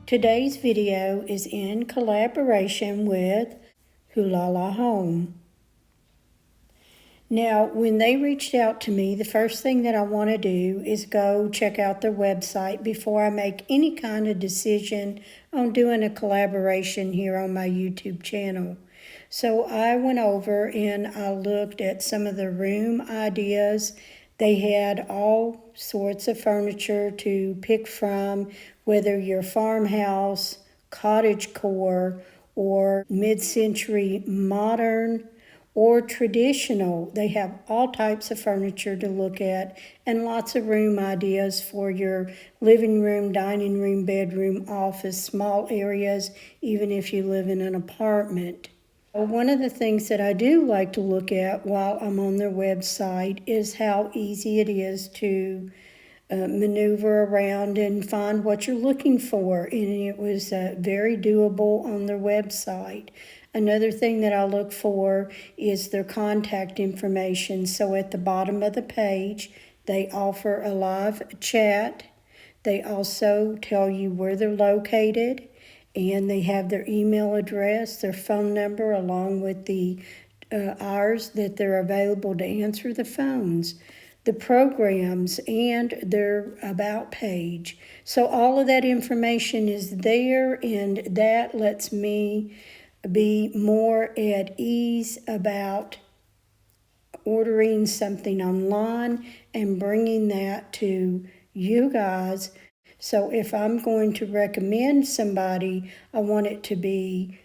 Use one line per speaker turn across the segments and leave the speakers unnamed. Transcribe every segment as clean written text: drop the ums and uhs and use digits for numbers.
Today's video is in collaboration with Hulalahome. Now, when they reached out to me, the first thing that I want to do is go check out their website before I make any kind of decision on doing a collaboration here on my YouTube channel. So I went over and I looked at some of the room ideas. They had all sorts of furniture to pick from, whether you're farmhouse, cottage core, or mid-century modern, or traditional. They have all types of furniture to look at and lots of room ideas for your living room, dining room, bedroom, office, small areas, even if you live in an apartment. One of the things that I do like to look at while I'm on their website is how easy it is to maneuver around and find what you're looking for. And it was very doable on their website. Another thing that I look for is their contact information. So at the bottom of the page, they offer a live chat. They also tell you where they're located, and they have their email address, their phone number, along with the hours that they're available to answer the phones, the programs, and their about page. So all of that information is there, and that lets me be more at ease about ordering something online and bringing that to you guys. So if I'm going to recommend somebody, I want it to be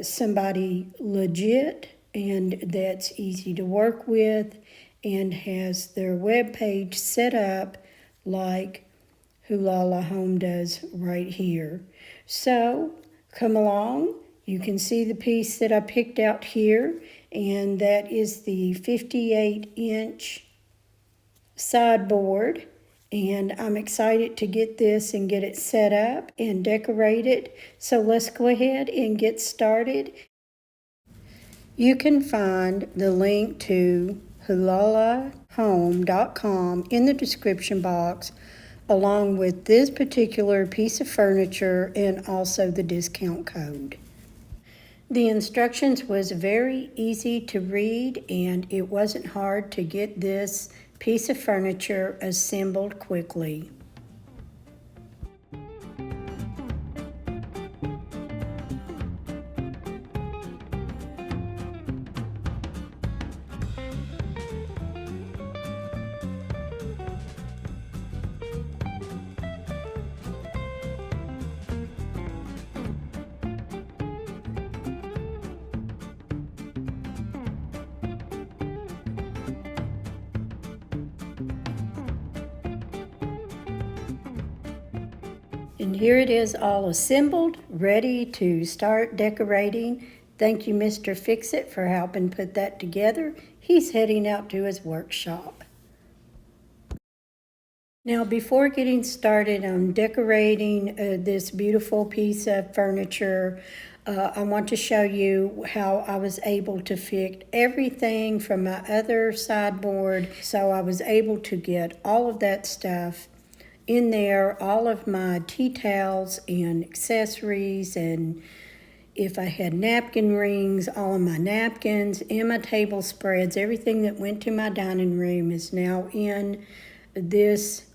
somebody legit and that's easy to work with and has their web page set up like Hulalahome does right here. So come along. You can see the piece that I picked out here, and that is the 58-inch sideboard. And I'm excited to get this and get it set up and decorated. So let's go ahead and get started. You can find the link to hulalahome.com in the description box, along with this particular piece of furniture and also the discount code. The instructions was very easy to read, and it wasn't hard to get this piece of furniture assembled quickly. And here it is all assembled, ready to start decorating. Thank you, Mr. Fix-It, for helping put that together. He's heading out to his workshop. Now, before getting started on decorating this beautiful piece of furniture, I want to show you how I was able to fit everything from my other sideboard. So I was able to get all of that stuff in there, all of my tea towels and accessories, and if I had napkin rings, all of my napkins and my table spreads, everything that went to my dining room is now in this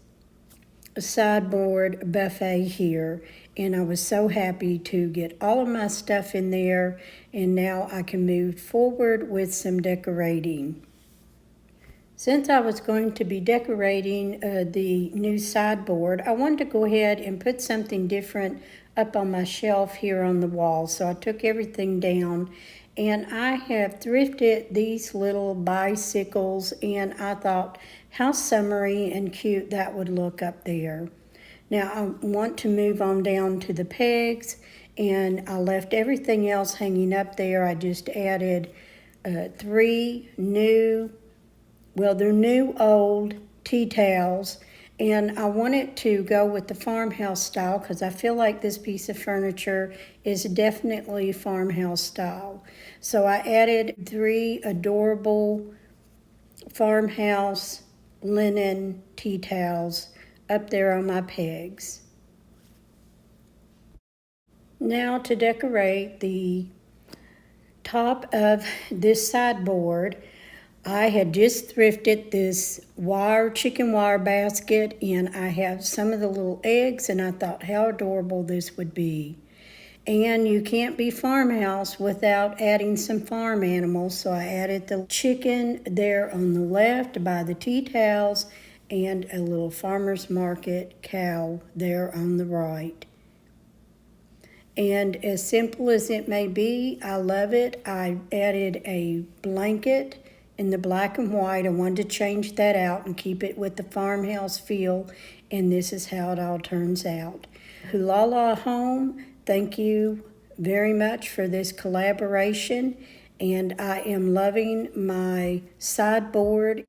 sideboard buffet here. And I was so happy to get all of my stuff in there, and now I can move forward with some decorating. Since I was going to be decorating the new sideboard, I wanted to go ahead and put something different up on my shelf here on the wall. So I took everything down, and I have thrifted these little bicycles, and I thought how summery and cute that would look up there. Now I want to move on down to the pegs, and I left everything else hanging up there. I just added three new, well, they're new old tea towels, and I wanted to go with the farmhouse style because I feel like this piece of furniture is definitely farmhouse style. So I added three adorable farmhouse linen tea towels up there on my pegs. Now to decorate the top of this sideboard, I had just thrifted this chicken wire basket, and I have some of the little eggs, and I thought how adorable this would be. And you can't be farmhouse without adding some farm animals, so I added the chicken there on the left by the tea towels and a little farmer's market cow there on the right. And as simple as it may be, I love it. I added a blanket in the black and white. I wanted to change that out and keep it with the farmhouse feel, and this is how it all turns out. Hulalahome, thank you very much for this collaboration, and I am loving my sideboard.